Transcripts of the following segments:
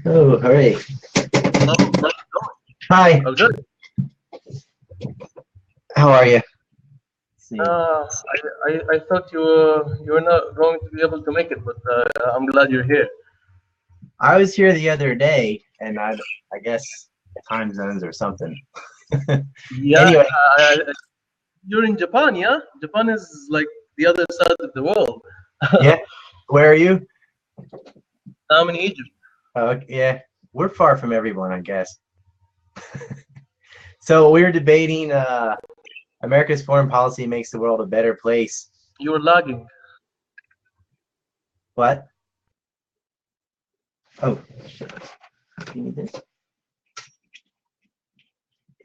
Oh, hooray. Oh, how's it going? Hi, Oh, good. how are you? See, I thought you were not going to be able to make it, but I'm glad you're here. I was here the other day, and I guess time zones or something. Yeah, Anyway, you're in Japan, yeah? Japan is like the other side of the world. yeah, where are you? I'm in Egypt. Yeah, we're far from everyone, I guess. So we were debating America's foreign policy makes the world a better place. You're lagging. What? Oh, you need this?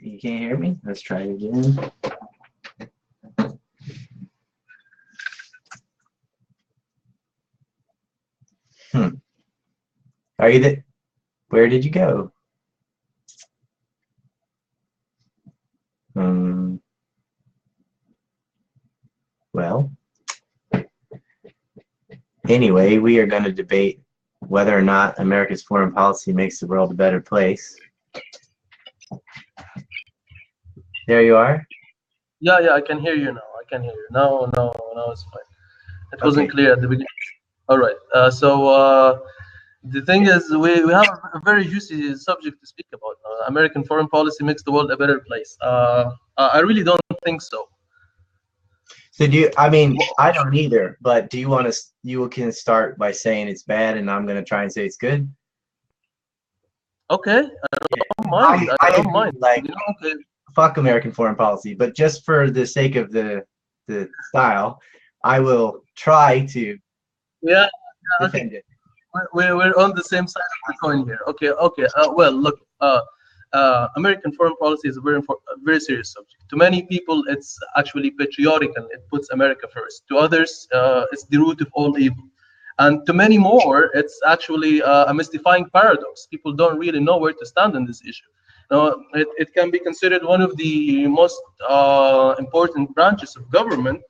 You can't hear me? Let's try it again. Hmm. Are you the? Where did you go? Um, well, anyway, we are going to debate whether or not America's foreign policy makes the world a better place. There you are. Yeah, yeah, I can hear you now. I can hear you. No, it's fine. It wasn't Okay. clear at the beginning. All right. So the thing is, we have a very juicy subject to speak about. American foreign policy makes the world a better place. I really don't think so. So I mean, I don't either, but do you want to, you can start by saying it's bad and I'm going to try and say it's good? Okay, Yeah. don't mind. I I don't agree, mind. like, Okay. fuck American foreign policy, but just for the sake of the style, I will try to Yeah. Okay. defend it. We're on the same side of the coin here. Okay. Okay. Well, look. American foreign policy is a very serious subject. To many people, it's actually patriotic and it puts America first. To others, it's the root of all evil. And to many more, it's actually a mystifying paradox. People don't really know where to stand on this issue. It can be considered one of the most important branches of government,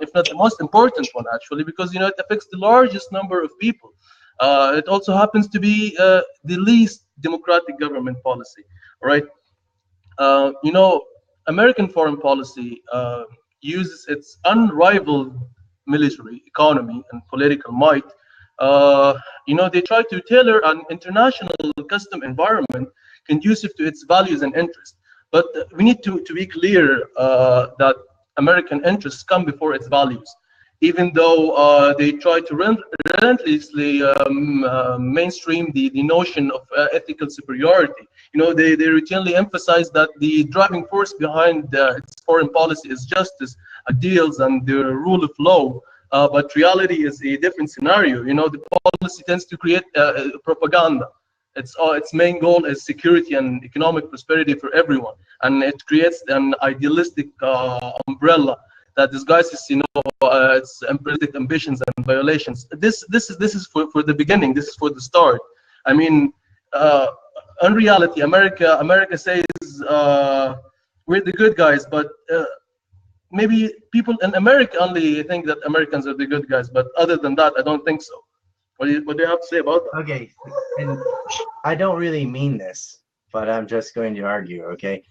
if not the most important one, actually, because it affects the largest number of people. It also happens to be the least democratic government policy, right? Uh, you know, American foreign policy uses its unrivaled military, economy, and political might. Uh, they try to tailor an international custom environment conducive to its values and interests. But we need to be clear that American interests come before its values, even though they try to relentlessly mainstream the notion of ethical superiority. They routinely emphasize that the driving force behind its foreign policy is justice, ideals, and the rule of law. But reality is a different scenario. The policy tends to create propaganda. Its main goal is security and economic prosperity for everyone, and it creates an idealistic umbrella that disguises, its implicit ambitions and violations. This is for the beginning. This is for the start. I mean, uh, in reality, America says we're the good guys, but maybe people in America only think that Americans are the good guys. But other than that, I don't think so. What do you have to say about that? Okay, and I don't really mean this, but I'm just going to argue, okay?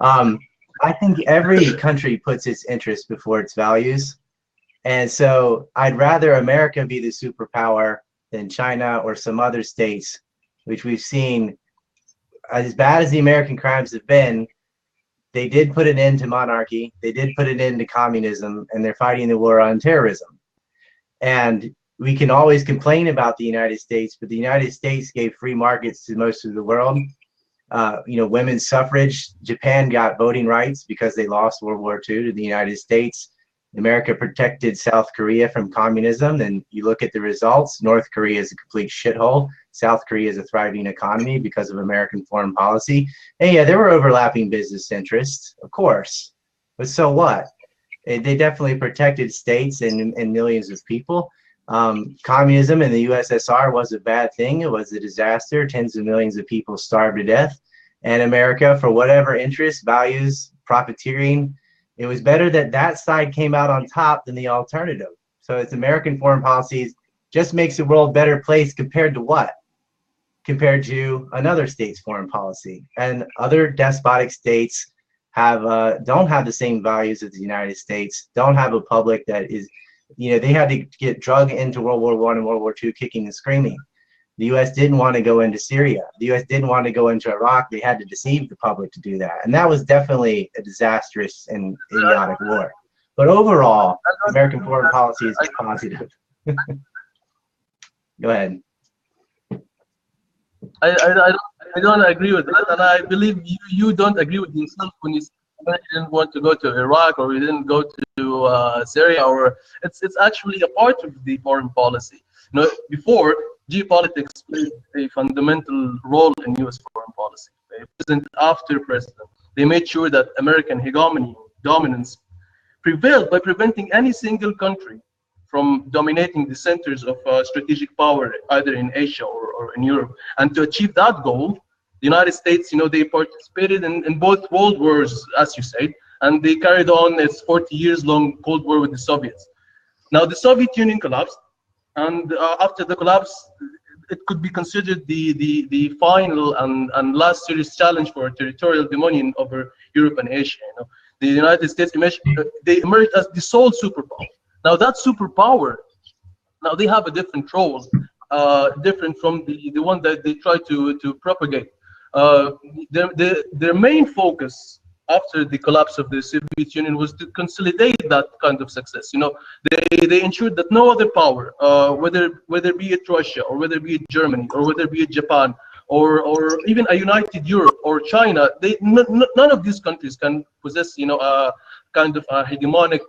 Um, I think every country puts its interests before its values. And so I'd rather America be the superpower than China or some other states, which we've seen, as bad as the American crimes have been, they did put an end to monarchy, they did put an end to communism, and they're fighting the war on terrorism. And we can always complain about the United States, but the United States gave free markets to most of the world. Women's suffrage. Japan got voting rights because they lost World War II to the United States. America protected South Korea from communism, and you look at the results. North Korea is a complete shithole. South Korea is a thriving economy because of American foreign policy. And yeah, there were overlapping business interests, of course, but so what? They definitely protected states and millions of people. Communism in the USSR was a bad thing. It was a disaster. Tens of millions of people starved to death. And America, for whatever interests, values, profiteering, it was better that that side came out on top than the alternative. So it's American foreign policies just makes the world a better place compared to what? compared to another state's foreign policy. And other despotic states don't have the same values as the United States, don't have a public that is, they had to get drug into World War I and World War II kicking and screaming. The U.S. didn't want to go into Syria. The U.S. didn't want to go into Iraq. They had to deceive the public to do that. And that was definitely a disastrous and idiotic war. But overall, American foreign policy is positive. Go ahead. I don't agree with that, and I believe you don't agree with yourself when you say you didn't want to go to Iraq or you didn't go to Syria, or it's actually a part of the foreign policy. Before, geopolitics played a fundamental role in U.S. foreign policy. President after president, they made sure that American hegemony, dominance, prevailed by preventing any single country from dominating the centers of strategic power, either in Asia or in Europe. And to achieve that goal, the United States, they participated in both world wars, as you said, and they carried on its 40 years long Cold War with the Soviets. Now, the Soviet Union collapsed, and after the collapse, it could be considered the final and last serious challenge for territorial dominion over Europe and Asia. The United States emerged as the sole superpower. Now that superpower, now they have a different role, different from the one that they try to propagate. Their main focus after the collapse of the Soviet Union was to consolidate that kind of success. They ensured that no other power, whether be it Russia or whether be it Germany or whether be it Japan or even a united Europe or China, none of these countries can possess a kind of a hegemonic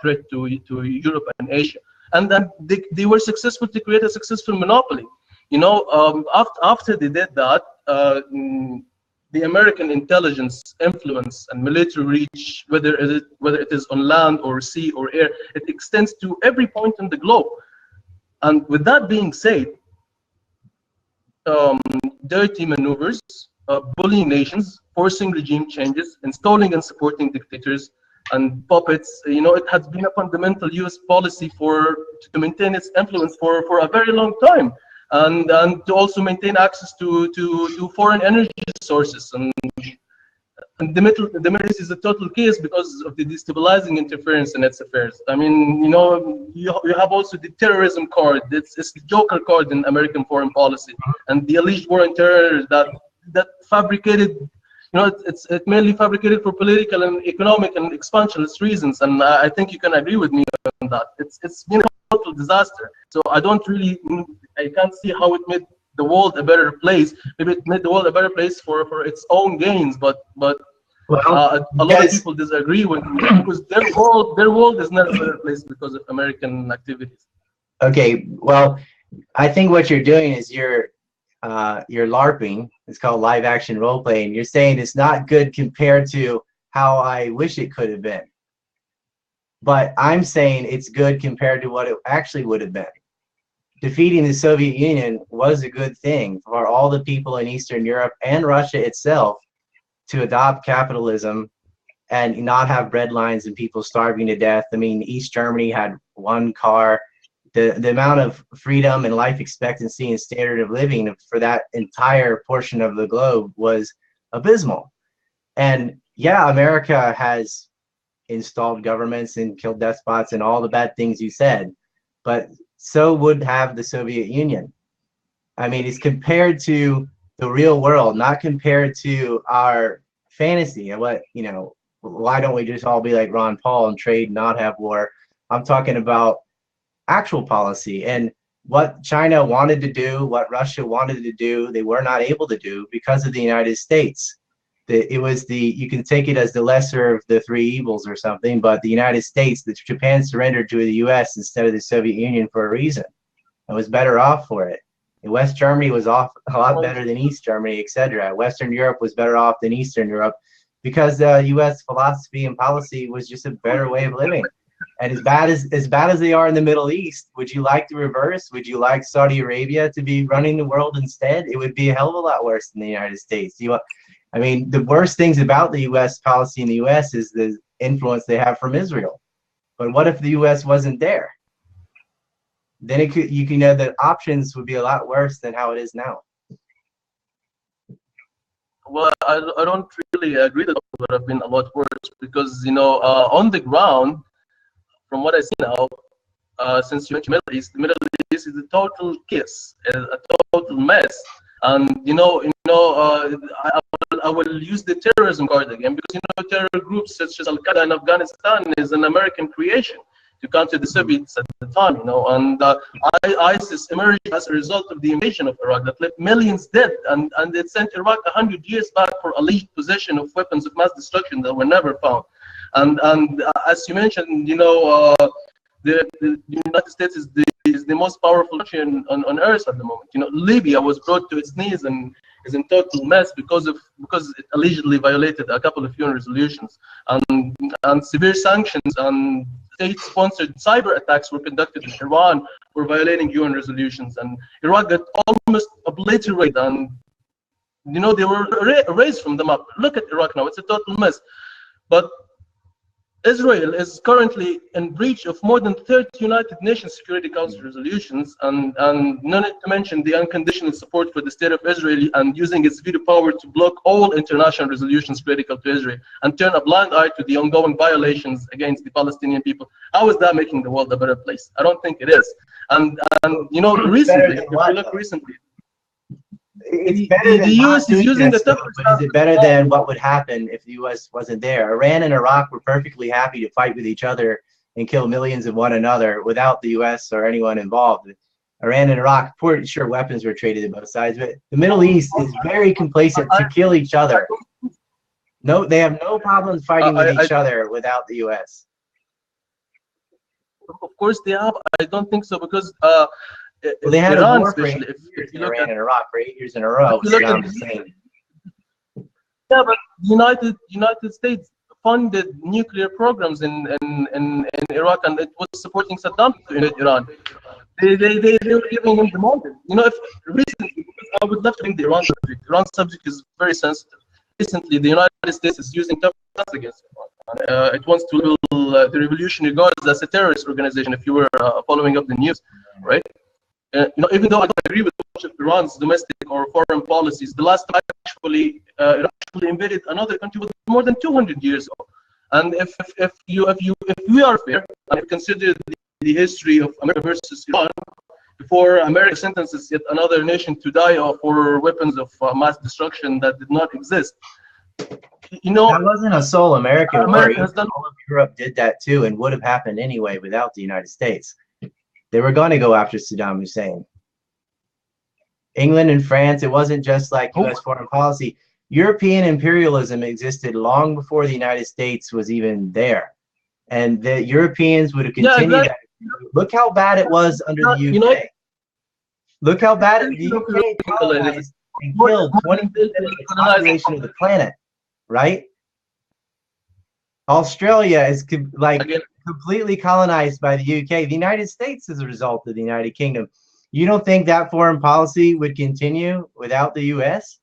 threat to Europe and Asia. And then they were successful to create a successful monopoly. After they did that, the American intelligence influence and military reach, whether it is on land or sea or air, it extends to every point in the globe. And with that being said, dirty maneuvers, bullying nations, forcing regime changes, installing and supporting dictators and puppets, it has been a fundamental U.S. policy to maintain its influence for a very long time. And to also maintain access to foreign energy sources. And the Middle East is a total case because of the destabilizing interference in its affairs. I mean, you have also the terrorism card. It's the Joker card in American foreign policy, and the alleged war on terror that fabricated. It's mainly fabricated for political and economic and expansionist reasons. And I think you can agree with me on that. It's been a total disaster. So I can't see how it made the world a better place. Maybe it made the world a better place for its own gains, but a lot of people disagree with me because their world is not a better place because of American activities. Okay, well, I think what you're doing is you're LARPing. It's called live action role playing. You're saying it's not good compared to how I wish it could have been. But I'm saying it's good compared to what it actually would have been. Defeating the Soviet Union was a good thing for all the people in Eastern Europe and Russia itself to adopt capitalism and not have bread lines and people starving to death. I mean, East Germany had one car. The amount of freedom and life expectancy and standard of living for that entire portion of the globe was abysmal. And yeah, America has installed governments and killed despots and all the bad things you said, but so would have the Soviet Union. I mean, it's compared to the real world, not compared to our fantasy and why don't we just all be like Ron Paul and trade, not have war? I'm talking about actual policy and what China wanted to do, what Russia wanted to do, they were not able to do because of the United States. You can take it as the lesser of the three evils or something, but the United States, Japan surrendered to the US instead of the Soviet Union for a reason. It was better off for it. And West Germany was off a lot better than East Germany, etc. Western Europe was better off than Eastern Europe because the US philosophy and policy was just a better way of living. And as bad as they are in the Middle East, would you like the reverse? Would you like Saudi Arabia to be running the world instead? It would be a hell of a lot worse than the United States. I mean, the worst things about the U.S. policy in the U.S. is the influence they have from Israel. But what if the U.S. wasn't there? then it could, you can know the options would be a lot worse than how it is now. Well, I don't really agree that it would have been a lot worse because, on the ground, from what I see now, since you mentioned the Middle East is a total kiss, a total mess. And I will use the terrorism card again because terror groups such as Al Qaeda in Afghanistan is an American creation to counter the Soviets at the time, and ISIS emerged as a result of the invasion of Iraq that left millions dead, and it sent Iraq 100 years back for alleged possession of weapons of mass destruction that were never found. And as you mentioned, the United States is the most powerful country on earth at the moment. Libya was brought to its knees and is in total mess because it allegedly violated a couple of UN resolutions, and severe sanctions and state-sponsored cyber attacks were conducted in Iran for violating UN resolutions, and Iraq got almost obliterated, and they were erased from the map. Look at Iraq now; it's a total mess. But Israel is currently in breach of more than 30 United Nations Security Council resolutions, and not to mention the unconditional support for the State of Israel and using its veto power to block all international resolutions critical to Israel and turn a blind eye to the ongoing violations against the Palestinian people. How is that making the world a better place? I don't think it is. And recently, if you look recently, it's better than the US is using the stuff, but is it better than what would happen if the US wasn't there? Iran and Iraq were perfectly happy to fight with each other and kill millions of one another without the US or anyone involved. Iran and Iraq, sure, weapons were traded to both sides, but the Middle East is very complacent to kill each other. No, they have no problems fighting with each other without the US. Of course they have. I don't think so because well, they had Iran, a war for 8 years in Iran and Iraq for 8 years in a row. Saddam Hussein. Yeah, but United States funded nuclear programs in Iraq, and it was supporting Saddam in Iran. They were giving him the mountain. If recently, I would love to bring the Iran subject. Iran subject is very sensitive. Recently, the United States is using tough stance against Iran. It wants to label the Revolutionary Guards as a terrorist organization. If you were following up the news, right? Even though I don't agree with much of Iran's domestic or foreign policies, the last time it actually invaded another country was more than 200 years ago. And if we are fair and if consider the history of America versus Iran, before America sentences yet another nation to die for weapons of mass destruction that did not exist, that wasn't a sole American war. All of Europe did that too, and would have happened anyway without the United States. They were going to go after Saddam Hussein. England and France, it wasn't just like U.S. foreign policy. European imperialism existed long before the United States was even there. And the Europeans would have continued that. Look how bad it was under the UK. Look how bad the UK colonized and killed 20% of the population of the planet, right? Australia is completely colonized by the UK. The United States is a result of the United Kingdom. You don't think that foreign policy would continue without the US?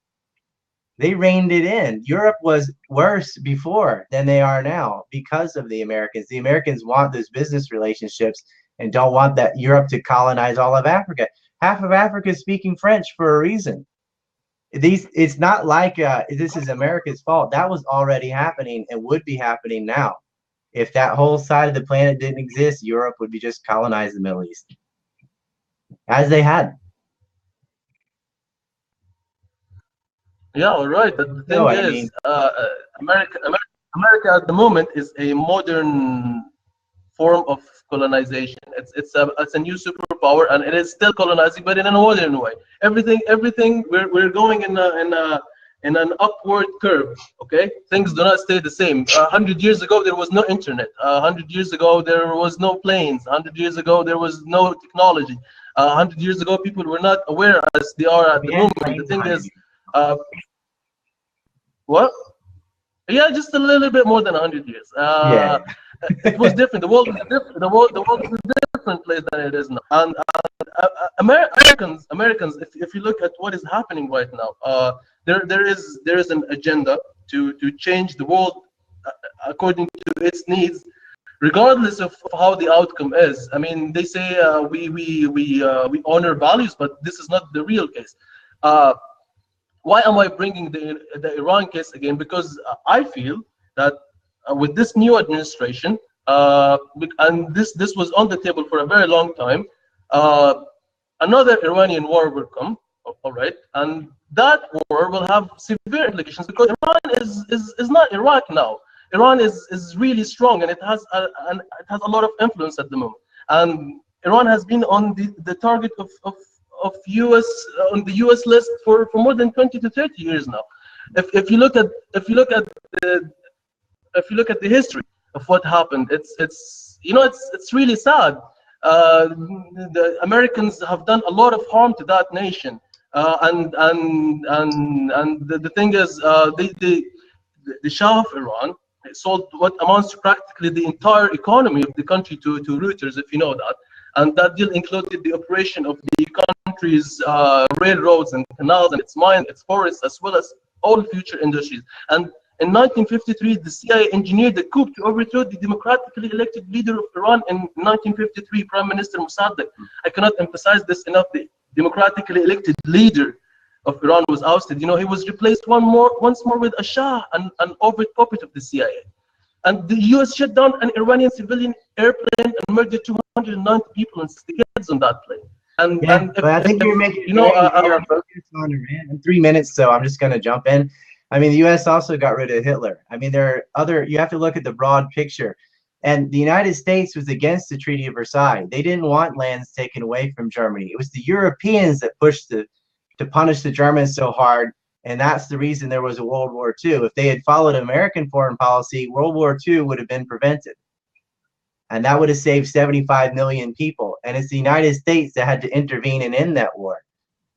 They reined it in. Europe was worse before than they are now because of the Americans. The Americans want those business relationships and don't want that Europe to colonize all of Africa. Half of Africa is speaking French for a reason. It's not like this is America's fault. That was already happening and would be happening now. If that whole side of the planet didn't exist, Europe would be just colonized the Middle East, as they had. Yeah, all right. But the thing is, America at the moment is a modern form of colonization. It's a new superpower, and it is still colonizing, but in a modern way. Everything we're going in an upward curve. Okay, things do not stay the same. 100 years ago there was no internet. 100 years ago there was no planes. 100 years ago there was no technology. 100 years ago people were not aware as they are at the moment. The thing is, what? Yeah, just a little bit more than 100 years. It was different. The world was different. The world was a different place than it is now. And Americans, if you look at what is happening right now, there is an agenda to change the world according to its needs, regardless of how the outcome is. I mean, they say we honor values, but this is not the real case. Uh, why am I bringing the Iran case again? Because I feel that with this new administration, and this was on the table for a very long time, uh, another Iranian war will come, all right, and that war will have severe implications because Iran is not Iraq now. Iran is really strong and it has a lot of influence at the moment. And Iran has been on the target of US on the US list for more than 20 to 30 years now. If you look at the if you look at the history of what happened, it's really sad. The Americans have done a lot of harm to that nation, and the thing is, the Shah of Iran sold what amounts to practically the entire economy of the country to Reuters, if you know that. And that deal included the operation of the country's railroads and canals and its mines, its forests, as well as all future industries. And in 1953, the CIA engineered the coup to overthrow the democratically elected leader of Iran in 1953, Prime Minister Mossadegh. I cannot emphasize this enough. The democratically elected leader of Iran was ousted. You know, he was replaced once more with a Shah, an overt puppet of the CIA. And the US shut down an Iranian civilian airplane and murdered 290 people and 60 kids on that plane. And, Yeah, and but I think you're making focus on Iran in 3 minutes, so I'm just going to jump in. I mean, the U.S. also got rid of Hitler. I mean, there are other, you have to look at the broad picture. And the United States was against the Treaty of Versailles. They didn't want lands taken away from Germany. It was the Europeans that pushed to punish the Germans so hard. And that's the reason there was a World War II. If they had followed American foreign policy, World War II would have been prevented. And that would have saved 75 million people. And it's the United States that had to intervene and end that war.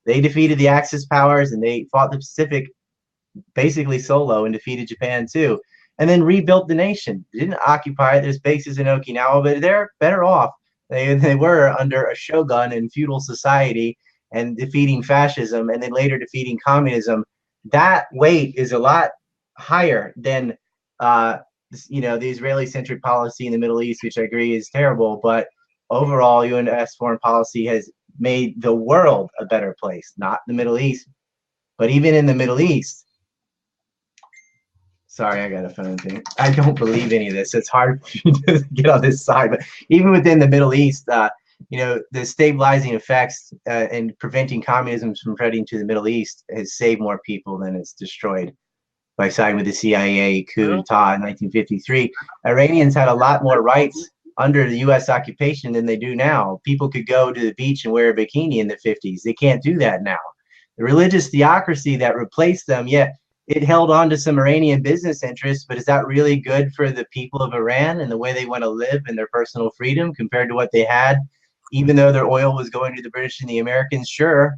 They defeated the Axis powers and they fought the Pacific basically solo and defeated Japan too. And then rebuilt the nation. They didn't occupy it. There's bases in Okinawa, but they're better off. They were under a shogun in feudal society and defeating fascism and then later defeating communism. That weight is a lot higher than the Israeli-centric policy in the Middle East, which I agree is terrible. But overall, U.S. foreign policy has made the world a better place, not the Middle East. But even in the Middle East, sorry, I got a phone thing. I don't believe any of this. It's hard to get on this side. But even within the Middle East, the stabilizing effects and preventing communism from spreading to the Middle East has saved more people than it's destroyed. By siding with the CIA coup d'etat in 1953, Iranians had a lot more rights under the U.S. occupation than they do now. People could go to the beach and wear a bikini in the 50s. They can't do that now. The religious theocracy that replaced them, it held on to some Iranian business interests, but is that really good for the people of Iran and the way they want to live and their personal freedom compared to what they had? Even though their oil was going to the British and the Americans, sure,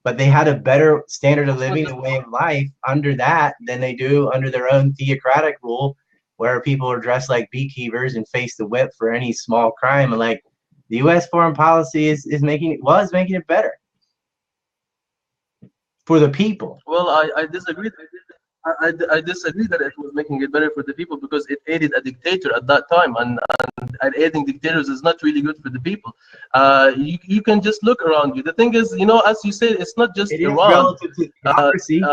but they had a better standard of living and way of life under that than they do under their own theocratic rule, where people are dressed like beekeepers and face the whip for any small crime. And like the U.S. foreign policy was making it better for the people. Well, I disagree. I disagree that it was making it better for the people because it aided a dictator at that time, and aiding dictators is not really good for the people. You can just look around you. The thing is, as you said, it's not just Iran. Relative to democracy.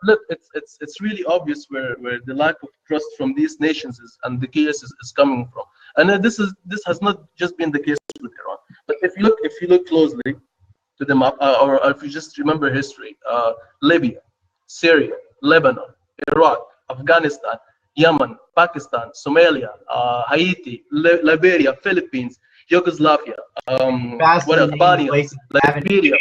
Look, it's really obvious where the lack of trust from these nations and the chaos is coming from, and this has not just been the case with Iran. But if you look closely to the map, or if you just remember history, Libya, Syria, Lebanon, Iraq, Afghanistan, Yemen, Pakistan, Somalia, Haiti, Liberia, Philippines, Yugoslavia, what else? Albania, Liberia,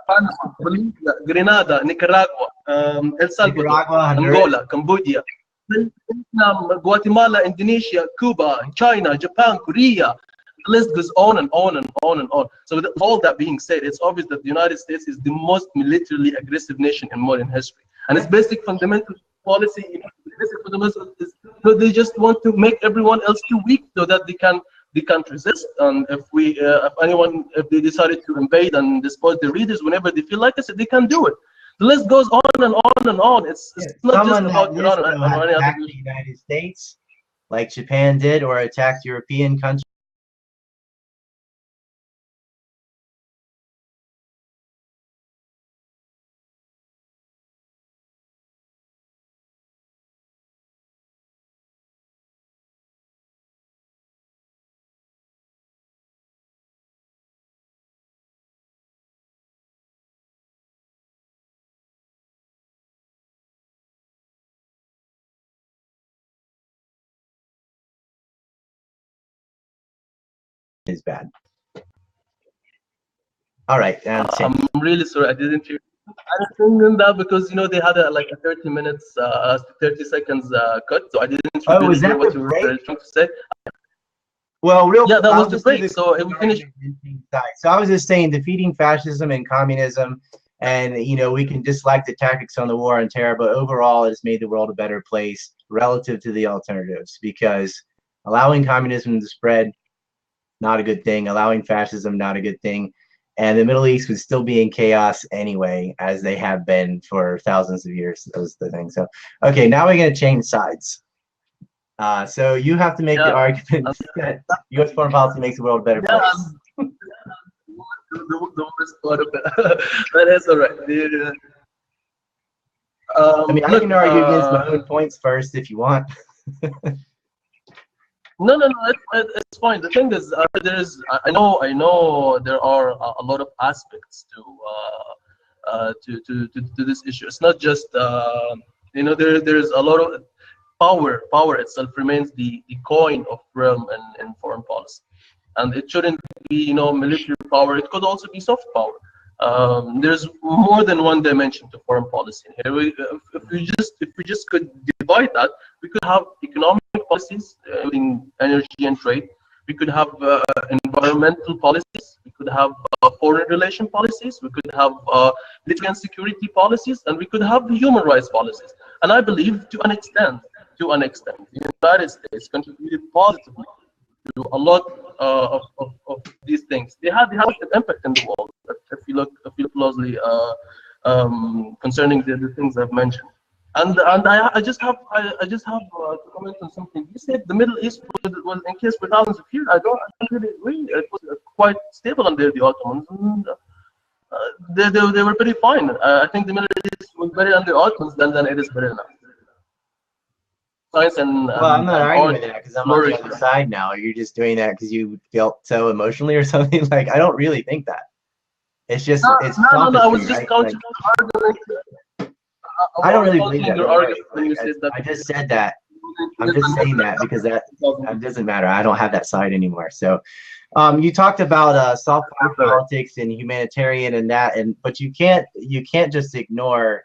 Panama, Bolivia, Grenada, Nicaragua, El Salvador, Angola, Cambodia, Vietnam, Guatemala, Indonesia, Cuba, China, Japan, Korea. The list goes on and on and on and on. So with all that being said, it's obvious that the United States is the most militarily aggressive nation in modern history. And its basic fundamental policy, they just want to make everyone else too weak so that they can't resist. And if they decided to invade and dispose their readers whenever they feel like it, they can do it. The list goes on and on and on. It's not just about Iran or any other. The United States like Japan did, or attacked European countries is bad. All right, I'm really sorry, I didn't hear anything in that because they had like a 30 minutes, 30 seconds cut, so I didn't oh, really was hear that what the you were break? trying to say. Well, real Yeah, quick, that was I'll the just do break. the So we finished. So I was just saying, defeating fascism and communism, and we can dislike the tactics on the war on terror, but overall, it's made the world a better place relative to the alternatives. Because allowing communism to spread, not a good thing. Allowing fascism, not a good thing. And the Middle East would still be in chaos anyway, as they have been for thousands of years. That was the thing. So, okay, now we're going to change sides. So you have to make the Yeah, argument that U.S. foreign policy makes the world a better yeah. place. The worst part of it. But that's all right. I mean, I Look, can argue against my own points first if you want. no, it's fine. The thing is, I know there are a lot of aspects to this issue. It's not just there's a lot of power itself remains the coin of realm in foreign policy, and it shouldn't be military power. It could also be soft power. There's more than one dimension to foreign policy. Here, if we just could divide that, we could have economic policies, including energy and trade. We could have environmental policies. We could have foreign relation policies. We could have military and security policies, and we could have human rights policies. And I believe, the United States contributed positively to a lot of these things. They have an impact in the world. If you look closely concerning the things I've mentioned. And I just have to comment on something. You said the Middle East was encased for thousands of years. I don't really agree. It was quite stable under the Ottomans. And, they were pretty fine. I think the Middle East was better under Ottomans than it is better now. Science and, Well, I'm and, not and arguing art that because I'm on the flourished. other side now. You're just doing that because you felt so emotionally or something. Like, I don't really think that. It's just, No, it's no. I was sophistry, just right? countering Like, your argument. I I don't was really believe countering that. your Don't worry. argument when Like, you said that. I just said that. I'm just saying that because that doesn't matter. I don't have that side anymore. So, you talked about soft power politics and humanitarian and that, but you can't just ignore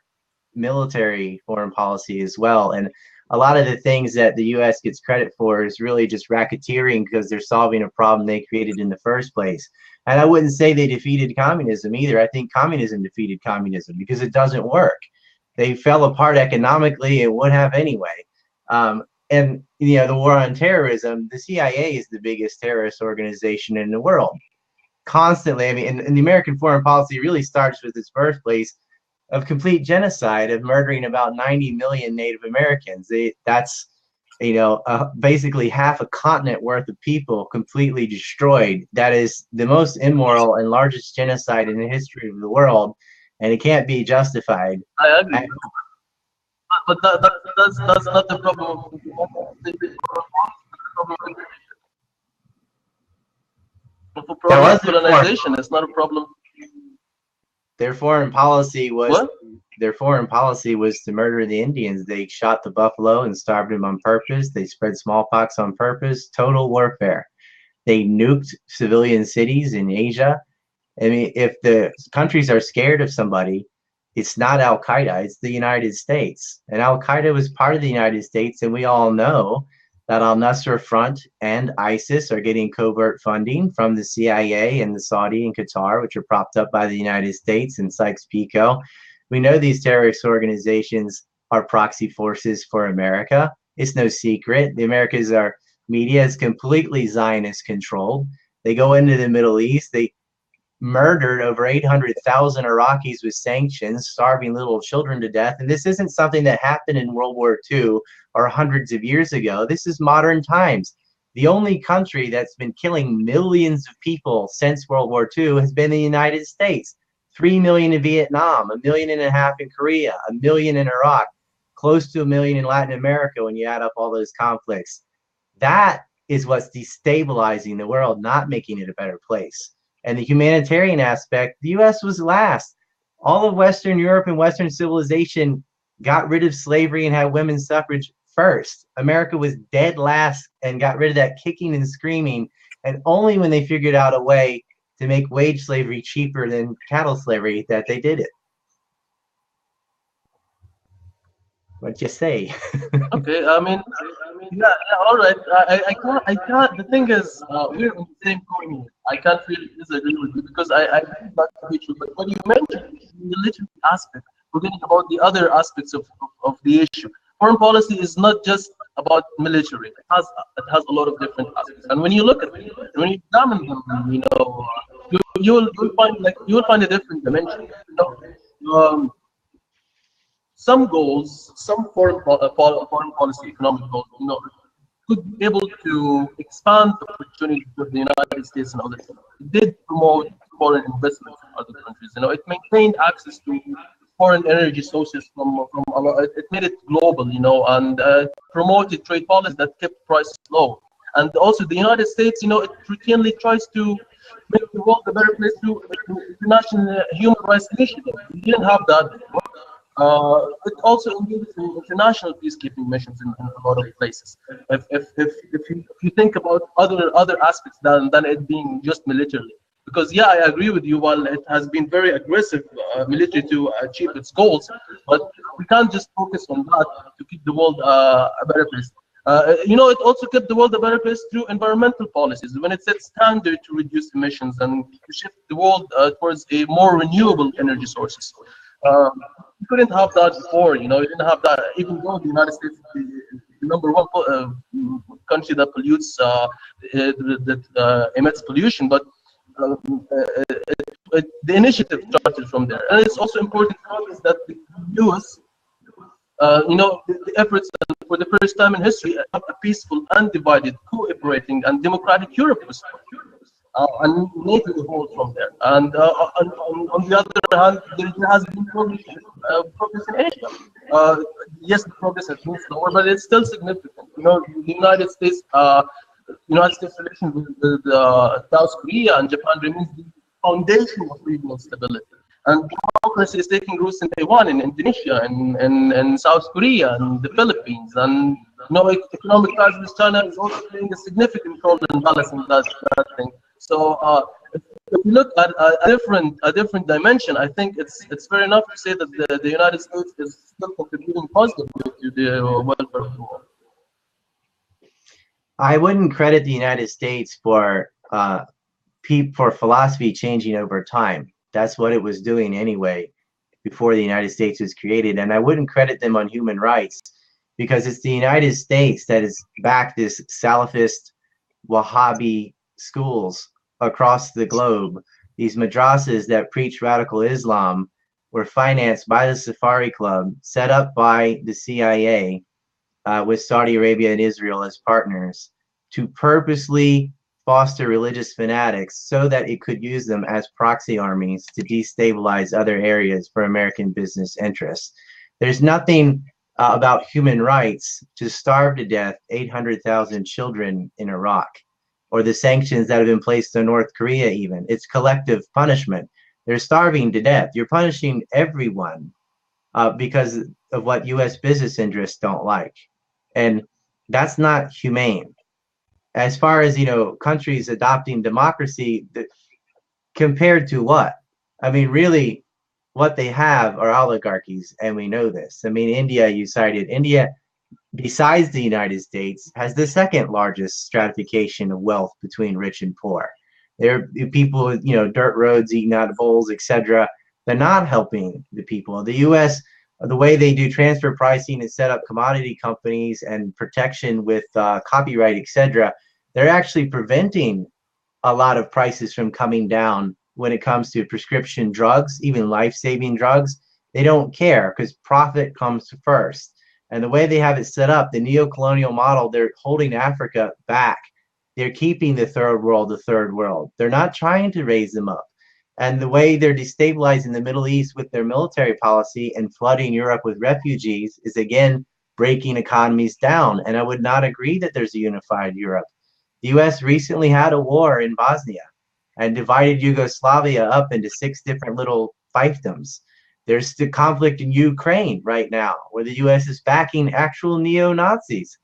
military foreign policy as well. And a lot of the things that the U.S. gets credit for is really just racketeering because they're solving a problem they created in the first place. And I wouldn't say they defeated communism either. I think communism defeated communism because it doesn't work. They fell apart economically and would have anyway. And the war on terrorism, the CIA is the biggest terrorist organization in the world. Constantly, I mean, and the American foreign policy really starts with its birthplace of complete genocide of murdering about 90 million Native Americans. That's basically half a continent worth of people completely destroyed. That is the most immoral and largest genocide in the history of the world, and it can't be justified. I agree, but that's not the problem. For That problem was of colonization, it's not a problem. their foreign policy was What? their foreign policy was to murder the Indians. They shot the buffalo and starved them on purpose. They spread smallpox on purpose. Total warfare. They nuked civilian cities in Asia. I mean, if the countries are scared of somebody, it's not Al Qaeda, it's the United States. And Al Qaeda was part of the United States, and we all know that Al Nusra Front and ISIS are getting covert funding from the CIA and the Saudi and Qatar, which are propped up by the United States and Sykes-Picot. We know these terrorist organizations are proxy forces for America. It's no secret. The Americas are media is completely Zionist controlled. They go into the Middle East. murdered over 800,000 Iraqis with sanctions, starving little children to death. And this isn't something that happened in World War II or hundreds of years ago. This is modern times. The only country that's been killing millions of people since World War II has been the United States. 3 million in Vietnam, 1.5 million in Korea, 1 million in Iraq, close to 1 million in Latin America when you add up all those conflicts. That is what's destabilizing the world, not making it a better place. And the humanitarian aspect, the US was last. All of Western Europe and Western civilization got rid of slavery and had women's suffrage first. America was dead last and got rid of that kicking and screaming. And only when they figured out a way to make wage slavery cheaper than chattel slavery that they did it. What'd you say? Okay, I mean, yeah, all right. I can't. The thing is, we're on the same coin here. I can't really disagree with you because I think that's very true. But when you mentioned the military aspect, forgetting about the other aspects of the issue, foreign policy is not just about military. It has a lot of different aspects. And when you look at it, when you examine them, you'll find a different dimension. Some goals, some foreign policy, economic goals, could be able to expand the opportunity for the United States and others. It did promote foreign investment in other countries. It maintained access to foreign energy sources from a lot. It made it global, and promoted trade policies that kept prices low. And also, the United States, it routinely tries to make the world a better place through international human rights initiatives. We didn't have that before. It also engages in international peacekeeping missions in a lot of places. If you think about other aspects than it being just militarily, because yeah, I agree with you. While it has been very aggressive military to achieve its goals, but we can't just focus on that to keep the world a better place. It also kept the world a better place through environmental policies when it set standards to reduce emissions and to shift the world towards a more renewable energy sources. You couldn't have that before, you didn't have that, even though the United States is the number one country that pollutes, that emits pollution, but the initiative started from there. And it's also important to notice that the US, the efforts for the first time in history, a peaceful, undivided, cooperating, and democratic Europe was and NATO evolved from there. And on the other hand, there has been progress in Asia. Yes, the progress has been slower, but it's still significant. The United States relations with South Korea and Japan remains the foundation of regional stability. And democracy is taking roots in Taiwan, in Indonesia, in South Korea, and the Philippines. And economic ties with China is also playing a significant role in balancing that thing. So if you look at a different dimension, I think it's fair enough to say that the United States is still contributing positively to the welfare of the world. I wouldn't credit the United States for philosophy changing over time. That's what it was doing anyway before the United States was created. And I wouldn't credit them on human rights because it's the United States that has backed this Salafist Wahhabi schools across the globe. These madrasas that preach radical Islam were financed by the Safari Club, set up by the CIA, with Saudi Arabia and Israel as partners, to purposely foster religious fanatics so that it could use them as proxy armies to destabilize other areas for American business interests. There's nothing about human rights to starve to death 800,000 children in Iraq, or the sanctions that have been placed on North Korea even. It's collective punishment. They're starving to death. You're punishing everyone because of what U.S. business interests don't like. And that's not humane. As far as, countries adopting democracy, compared to what? I mean, really, what they have are oligarchies, and we know this. I mean, India, you cited. India, besides the United States, has the second largest stratification of wealth between rich and poor. There are people with, dirt roads, eating out of bowls, etc. They're not helping the people. The U.S., the way they do transfer pricing and set up commodity companies and protection with copyright, etc., they're actually preventing a lot of prices from coming down when it comes to prescription drugs, even life-saving drugs. They don't care because profit comes first. And the way they have it set up, the neo-colonial model, they're holding Africa back. They're keeping the third world. They're not trying to raise them up. And the way they're destabilizing the Middle East with their military policy and flooding Europe with refugees is, again, breaking economies down. And I would not agree that there's a unified Europe. The US recently had a war in Bosnia and divided Yugoslavia up into 6 different little fiefdoms. There's the conflict in Ukraine right now, where the US is backing actual neo-Nazis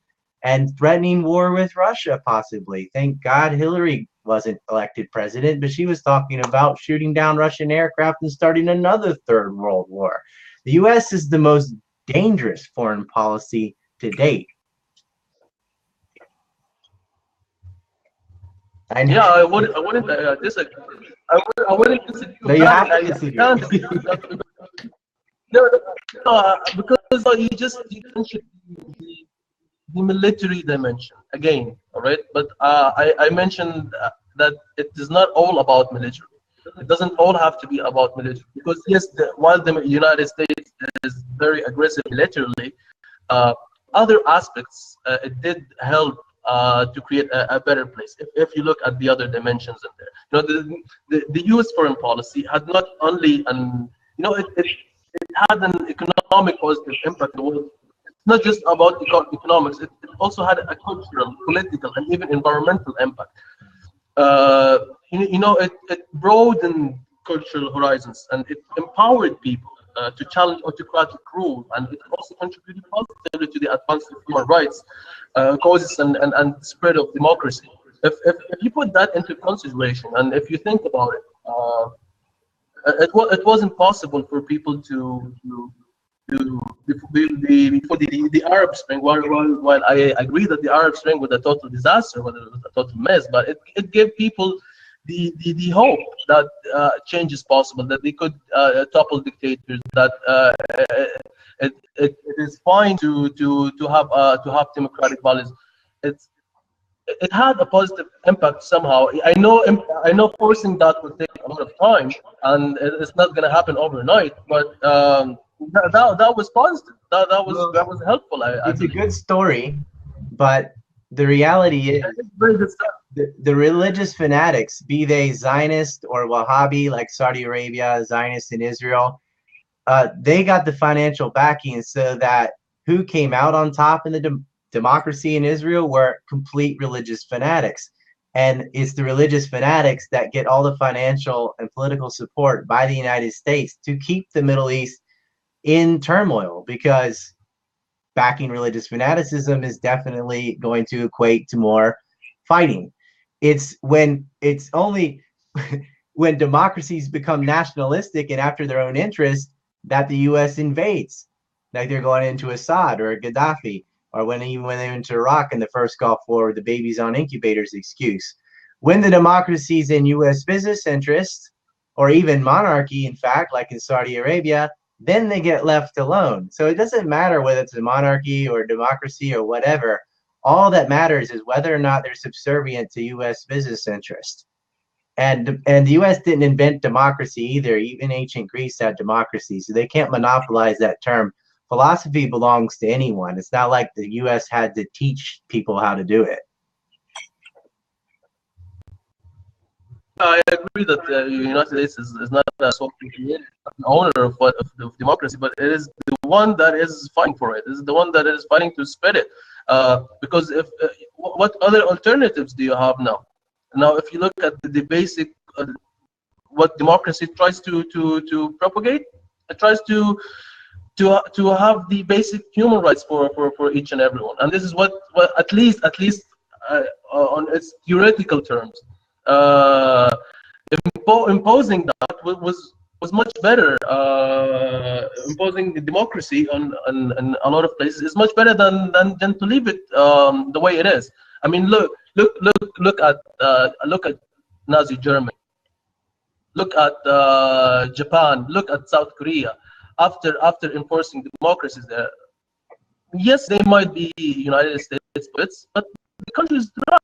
and threatening war with Russia, possibly. Thank God Hillary wasn't elected president, but she was talking about shooting down Russian aircraft and starting another third world war. The US is the most dangerous foreign policy to date. Yeah, I wouldn't disagree. I wouldn't disagree. No, you have to disagree. Because you mentioned the military dimension again, all right? But I mentioned that it is not all about military. It doesn't all have to be about military, because yes, while the United States is very aggressive militarily, other aspects it did help to create a better place. If you look at the other dimensions in there, the U.S. foreign policy had not only it had an economic positive impact on the world. It's not just about economics. It also had a cultural, political, and even environmental impact. It broadened cultural horizons, and it empowered people to challenge autocratic rule, and it also contributed positively to the advance of human rights causes and spread of democracy. If you put that into consideration, and if you think about it, it wasn't possible for people to before the Arab Spring. While I agree that the Arab Spring was a total disaster, whether it was a total mess, but it gave people the hope that change is possible, that they could topple dictators, that it is fine to have democratic values. It had a positive impact somehow. I know forcing that would take a lot of time, and it's not going to happen overnight. But that was positive. That was helpful. It's a good story, but the reality is the religious fanatics, be they Zionist or Wahhabi, like Saudi Arabia, Zionist in Israel, they got the financial backing so that who came out on top in the democracy in Israel were complete religious fanatics. And it's the religious fanatics that get all the financial and political support by the United States to keep the Middle East in turmoil, because backing religious fanaticism is definitely going to equate to more fighting. It's only when democracies become nationalistic and after their own interest that the U.S. invades, like they're going into Assad or Gaddafi, or when they went into Iraq in the first Gulf War, the babies on incubators excuse. When the democracies in U.S. business interests, or even monarchy, in fact, like in Saudi Arabia, then they get left alone. So it doesn't matter whether it's a monarchy or a democracy or whatever. All that matters is whether or not they're subservient to U.S. business interests. And the U.S. didn't invent democracy either. Even ancient Greece had democracy, so they can't monopolize that term. Philosophy belongs to anyone. It's not like the U.S. had to teach people how to do it. I agree that the United States is not a sole owner of democracy, but it is the one that is fighting for it. It is the one that is fighting to spread it. Because what other alternatives do you have now? Now, if you look at the basic, what democracy tries to propagate, it tries to have the basic human rights for each and everyone, and this is what at least on its theoretical terms, imposing that was much better. Imposing the democracy on a lot of places is much better than to leave it the way it is. I mean, look at Nazi Germany. Look at Japan. Look at South Korea. After enforcing democracies there, yes, they might be United States, but the countries thrive.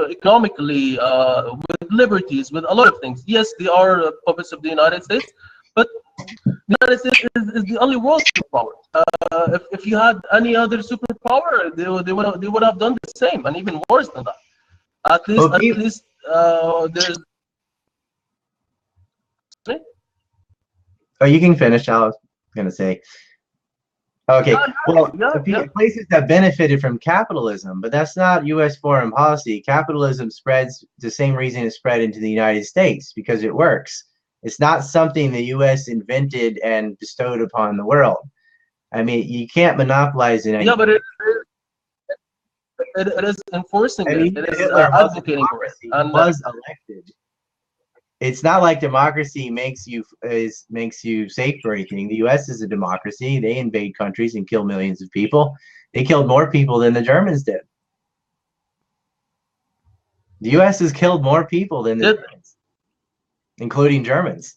economically, with liberties, with a lot of things. Yes, they are puppets of the United States, but the United States is the only world superpower. If you had any other superpower, they would have done the same and even worse than that. Well, At least there's. oh, you can finish. I was gonna say. Okay, well, Yeah. places that benefited from capitalism, but that's not U.S. foreign policy. Capitalism spreads the same reason it spread into the United States, because it works. It's not something the U.S. invented and bestowed upon the world. I mean, you can't monopolize it. Yeah, but it is enforcing I it. mean, It is Hitler was a advocating for it. democracy. He And was elected. It's not like democracy makes you safe for anything. The U.S. is a democracy. They invade countries and kill millions of people. They killed more people than the Germans did. The U.S. has killed more people than the Germans, including Germans.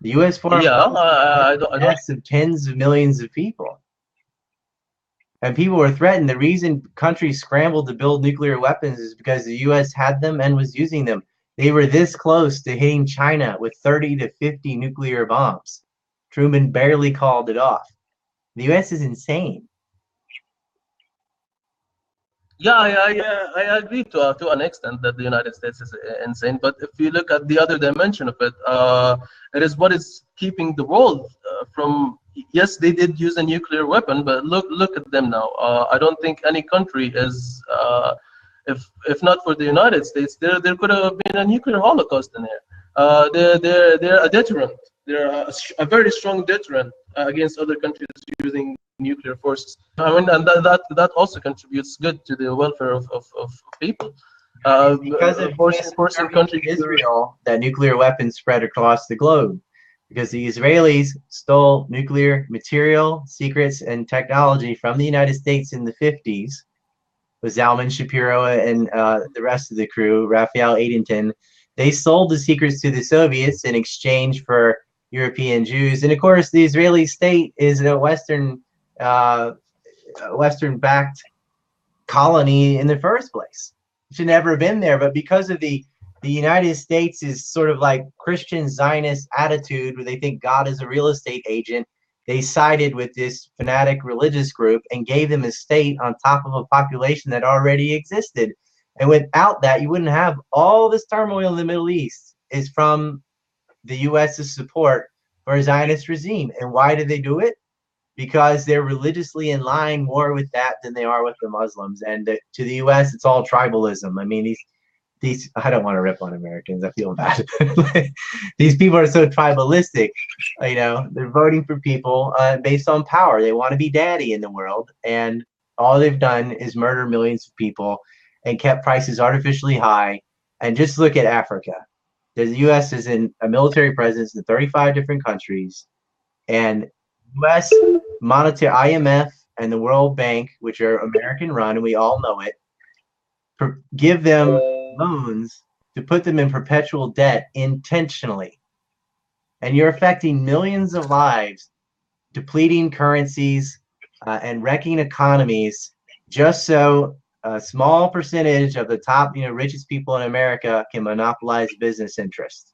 The U.S. foreign yeah, policy I don't. deaths of tens of millions of people. And people were threatened. The reason countries scrambled to build nuclear weapons is because the U.S. had them and was using them. They were this close to hitting China with 30 to 50 nuclear bombs. Truman barely called it off. The U.S. is insane. Yeah, I agree to an extent that the United States is insane. But if you look at the other dimension of it, it is what is keeping the world from. Yes, they did use a nuclear weapon, but look at them now. I don't think any country is. If not for the United States, there could have been a nuclear holocaust in here. They're a deterrent. They're a very strong deterrent against other countries using nuclear forces. I mean, and that also contributes good to the welfare of people. Because of forcing countries Israel, that nuclear weapons spread across the globe. Because the Israelis stole nuclear material, secrets, and technology from the United States in the 50s, with Zalman Shapiro and the rest of the crew, Raphael Adenton. They sold the secrets to the Soviets in exchange for European Jews. And of course, the Israeli state is a Western-backed colony in the first place. It should never have been there, but because of the United States is sort of like Christian Zionist attitude, where they think God is a real estate agent, they sided with this fanatic religious group and gave them a state on top of a population that already existed. And without that, you wouldn't have all this turmoil in the Middle East. Is from the U.S.'s support for a Zionist regime. And why did they do it? Because they're religiously in line more with that than they are with the Muslims. And to the U.S., it's all tribalism. I mean, these I don't want to rip on Americans. I feel bad. These people are so tribalistic. You know, they're voting for people based on power. They want to be daddy in the world, and all they've done is murder millions of people and kept prices artificially high. And just look at Africa. The U.S. is in a military presence in 35 different countries, and U.S. monetary IMF and the World Bank, which are American run, and we all know it, give them loans to put them in perpetual debt intentionally. And you're affecting millions of lives, depleting currencies, and wrecking economies, just so a small percentage of the top, richest people in America can monopolize business interests.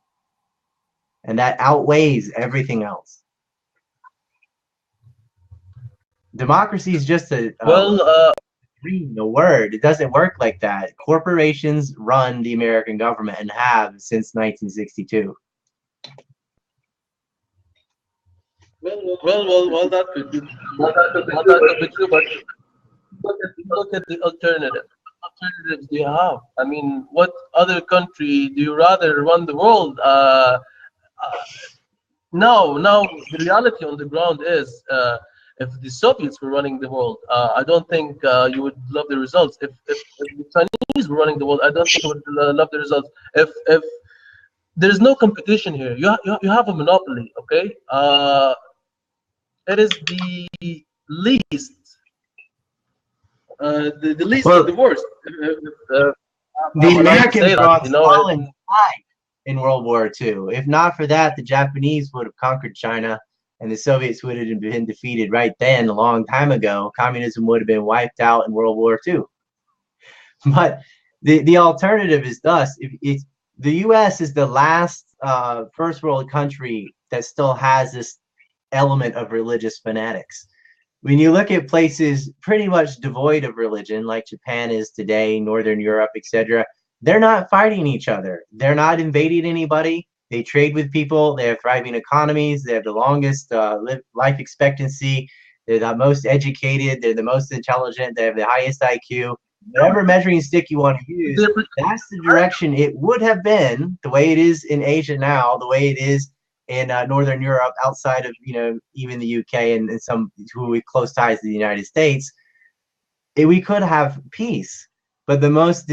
And that outweighs everything else. Democracy is just a dream, a word. It doesn't work like that. Corporations run the American government and have since 1962. Well, that could be true, but look at the alternative. What alternatives do you have? I mean, what other country do you rather run the world? Now, the reality on the ground is, if the Soviets were running the world, I don't think you would love the results. If the Chinese were running the world, I don't think you would love the results. If there's no competition here, you have a monopoly. Okay, it is the least, the least of the worst. The Americans brought Stalin in World War II. If not for that, the Japanese would have conquered China, and the Soviets would have been defeated right then, a long time ago, communism would have been wiped out in World War II. But the alternative is thus, if the U.S. is the last first world country that still has this element of religious fanatics. When you look at places pretty much devoid of religion, like Japan is today, Northern Europe, etc., they're not fighting each other. They're not invading anybody. They trade with people. They have thriving economies. They have the longest life expectancy. They're the most educated. They're the most intelligent. They have the highest IQ. Whatever measuring stick you want to use, that's the direction it would have been, the way it is in Asia now, the way it is in Northern Europe, outside of, even the UK and some who with close ties to the United States. We could have peace, but the most